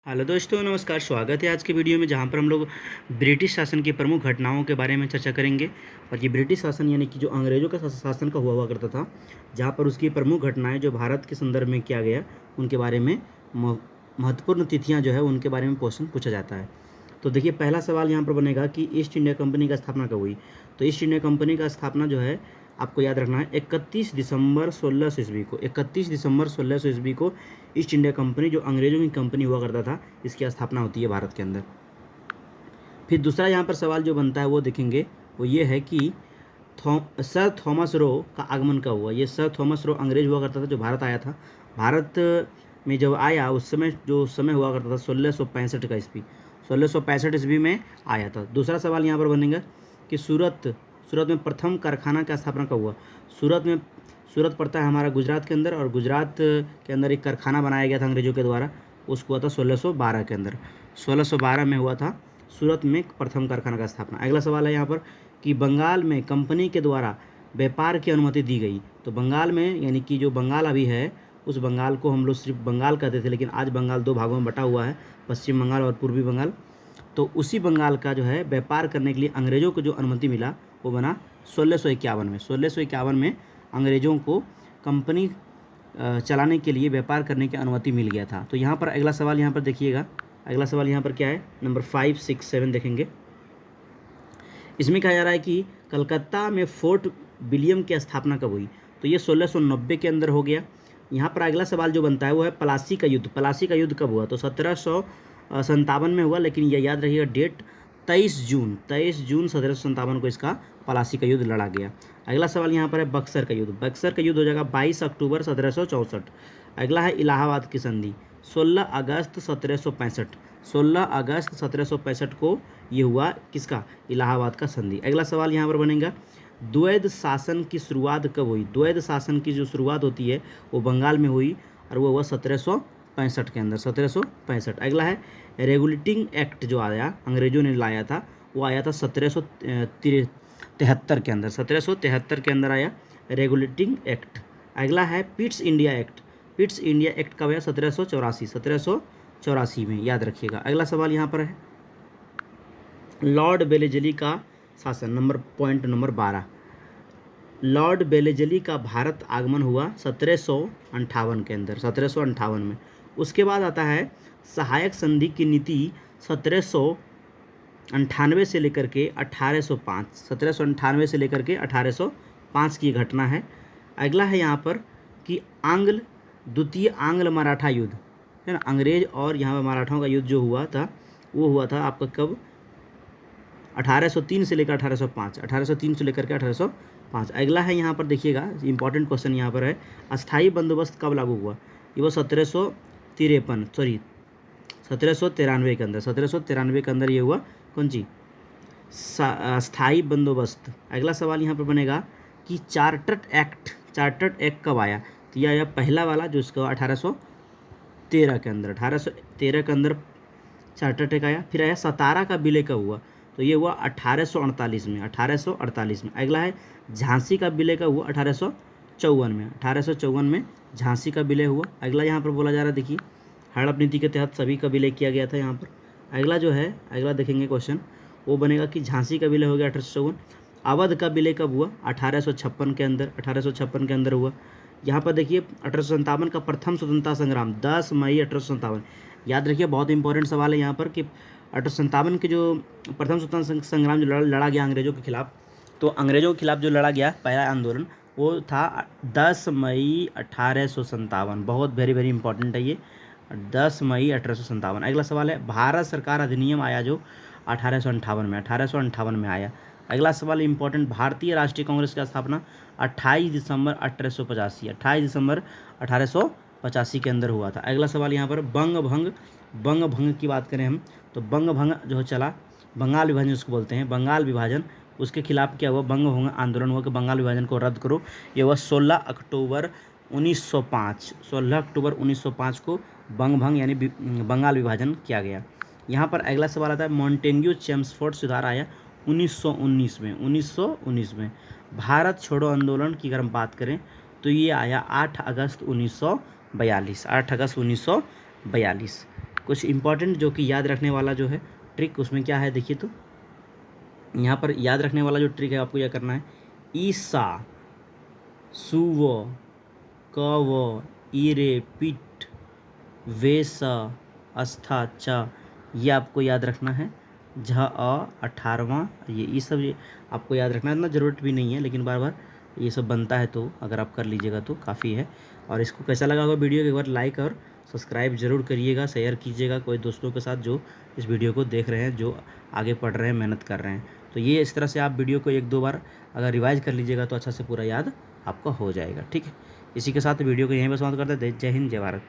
Hello दोस्तों, नमस्कार। स्वागत है आज के वीडियो में, जहां पर हम लोग ब्रिटिश शासन की प्रमुख घटनाओं के बारे में चर्चा करेंगे। और ये ब्रिटिश शासन यानी कि जो अंग्रेज़ों का शासन का हुआ करता था, जहां पर उसकी प्रमुख घटनाएं जो भारत के संदर्भ में किया गया, उनके बारे में महत्वपूर्ण तिथियां जो है उनके बारे में क्वेश्चन पूछा जाता है। तो देखिए, पहला सवाल यहाँ पर बनेगा कि ईस्ट इंडिया कंपनी का स्थापना कब हुई। तो ईस्ट इंडिया कंपनी का स्थापना जो है, आपको याद रखना है, 31 दिसंबर 1600 ईस्वी को। 31 दिसंबर 1600 ईस्वी को ईस्ट इंडिया कंपनी, जो अंग्रेज़ों की कंपनी हुआ करता था, इसकी स्थापना होती है भारत के अंदर। फिर दूसरा यहाँ पर सवाल जो बनता है वो देखेंगे, वो ये है कि सर थॉमस रो का आगमन कब हुआ। ये सर थॉमस रो अंग्रेज हुआ करता था, जो भारत आया था। भारत में जब आया, उस समय जो समय हुआ करता था 1665 का ईस्वी, 1665 ईस्वी में आया था। दूसरा सवाल यहाँ पर बनेगा कि सूरत में प्रथम कारखाना का स्थापना कब हुआ। सूरत पड़ता है हमारा गुजरात के अंदर, और गुजरात के अंदर एक कारखाना बनाया गया था अंग्रेज़ों के द्वारा। उसको हुआ था 1612 के अंदर, 1612 में हुआ था सूरत में प्रथम कारखाना का स्थापना। अगला सवाल है यहाँ पर कि बंगाल में कंपनी के द्वारा व्यापार की अनुमति दी गई। तो बंगाल में, यानी कि जो बंगाल अभी है, उस बंगाल को हम लोग सिर्फ बंगाल कहते थे, लेकिन आज बंगाल दो भागों में बटा हुआ है, पश्चिम बंगाल और पूर्वी बंगाल। तो उसी बंगाल का जो है व्यापार करने के लिए अंग्रेज़ों को जो अनुमति मिला, वो बना 1651 में। 1651 में अंग्रेज़ों को कंपनी चलाने के लिए, व्यापार करने की अनुमति मिल गया था। तो यहाँ पर अगला सवाल यहाँ पर देखिएगा, अगला सवाल यहाँ पर क्या है, नंबर 5, 6, 7 देखेंगे। इसमें कहा जा रहा है कि कलकत्ता में फोर्ट विलियम की स्थापना कब हुई। तो ये 1690 के अंदर हो गया। यहाँ पर अगला सवाल जो बनता है वो है प्लासी का युद्ध। प्लासी का युद्ध कब हुआ। तो 1757 में हुआ, लेकिन ये याद रखिएगा डेट, 23 जून 1757 को इसका प्लासी का युद्ध लड़ा गया। अगला सवाल यहाँ पर है बक्सर का युद्ध। बक्सर का युद्ध हो जाएगा 22 अक्टूबर 1764। अगला है इलाहाबाद की संधि, 16 अगस्त 1765। 16 अगस्त 1765 को ये हुआ किसका, इलाहाबाद का संधि। अगला सवाल यहाँ पर बनेगा, द्वैध शासन की शुरुआत कब हुई। द्वैध शासन की जो शुरुआत होती है वो बंगाल में हुई, और वो हुआ 1765 के अंदर, 1765। अगला है रेगुलेटिंग एक्ट, जो आया अंग्रेजों ने लाया था, वो आया था 1773 के अंदर, 1773 के अंदर आया रेगुलेटिंग एक्ट। अगला है Pitt's India act. Pitt's India act कब आया, 1784 में, याद रखिएगा। अगला सवाल यहाँ पर है लॉर्ड वेलेस्ली का शासन, पॉइंट नंबर 12। लॉर्ड वेलेस्ली का भारत आगमन हुआ 1758 के अंदर, 1758 में। उसके बाद आता है सहायक संधि की नीति 1798 से लेकर के 1805, 1798 से लेकर के 1805 की घटना है। अगला है यहाँ पर कि द्वितीय आंग्ल मराठा युद्ध, है ना, अंग्रेज और यहाँ पर मराठाओं का युद्ध जो हुआ था, वो हुआ था आपका कब, 1803 से लेकर 1805, 1803 से लेकर के 1805। अगला है यहाँ पर देखिएगा, इंपॉर्टेंट क्वेश्चन यहाँ पर है, अस्थाई बंदोबस्त कब लागू हुआ। ये वो 1793 के अंदर, 1793 के अंदर ये हुआ, कौन सी, अस्थाई बंदोबस्त। अगला सवाल यहाँ पर बनेगा कि चार्टर्ड एक्ट कब आया। तो यह आया पहला वाला, जो इसका 1813 के अंदर, 1813 के अंदर चार्टर्ड एक्ट आया। फिर आया सतारा का विलय कब हुआ। तो ये हुआ 1848 में, 1848 में। अगला है झांसी का विलय कब हुआ, 1854 में, 1854 में झांसी का विलय हुआ। अगला यहाँ पर बोला जा रहा है, देखिए, हड़प नीति के तहत सभी का विलय किया गया था यहाँ पर। अगला जो है, अगला देखेंगे क्वेश्चन, वो बनेगा कि झांसी का विलय हो गया 1854। अवध का विलय कब हुआ, 1856 के अंदर, 1856 के अंदर हुआ। यहाँ पर देखिए 1857 का प्रथम स्वतंत्रता संग्राम 10 मई 1857। याद रखिए, बहुत इंपॉर्टेंट सवाल है यहाँ पर कि 1857 के जो प्रथम स्वतंत्रता संग्राम जो लड़ा गया अंग्रेज़ों के खिलाफ, तो अंग्रेज़ों के खिलाफ जो लड़ा गया पहला आंदोलन, वो था 10 मई 1857। बहुत वेरी वेरी इंपॉर्टेंट है ये, 10 मई 1857। अगला सवाल है भारत सरकार अधिनियम आया जो 1858 में आया। अगला सवाल इंपॉर्टेंट, भारतीय राष्ट्रीय कांग्रेस की स्थापना 28 दिसंबर 1885, 28 दिसंबर 1885 के अंदर हुआ था। अगला सवाल यहाँ पर बंग भंग की बात करें हम, तो बंग भंग जो चला, बंगाल विभाजन उसको बोलते हैं, बंगाल विभाजन, उसके खिलाफ क्या हुआ, बंग भंग आंदोलन हुआ कि बंगाल विभाजन को रद्द करो। ये हुआ 16 अक्टूबर 1905, 16 अक्टूबर 1905 को बंग भंग यानी बंगाल विभाजन किया गया। यहाँ पर अगला सवाल आता है मॉन्टेग्यू चेम्सफोर्ड सुधार आया 1919 में। भारत छोड़ो आंदोलन की अगर हम बात करें तो ये आया 8 अगस्त 1942, 8 अगस्त 1942। कुछ इंपॉर्टेंट जो कि याद रखने वाला जो है ट्रिक उसमें क्या है देखिए। तो यहाँ पर याद रखने वाला जो ट्रिक है आपको यह करना है, ईसा, सुव, कव, ईरे, पिट, वेस, अस्था, च, ये आपको याद रखना है। झ, अ, 18वां, ये सब ये आपको याद रखना है। इतना ज़रूरत भी नहीं है, लेकिन बार बार ये सब बनता है, तो अगर आप कर लीजिएगा तो काफ़ी है। और इसको कैसा लगा होगा वीडियो, एक बार लाइक और सब्सक्राइब जरूर करिएगा, शेयर कीजिएगा कोई दोस्तों के साथ जो इस वीडियो को देख रहे हैं, जो आगे पढ़ रहे हैं, मेहनत कर रहे हैं। तो ये इस तरह से आप वीडियो को 1-2 बार अगर रिवाइज कर लीजिएगा तो अच्छा से पूरा याद आपका हो जाएगा। ठीक है, इसी के साथ वीडियो को यहीं पर समाप्त करते हैं। जय हिंद, जय भारत।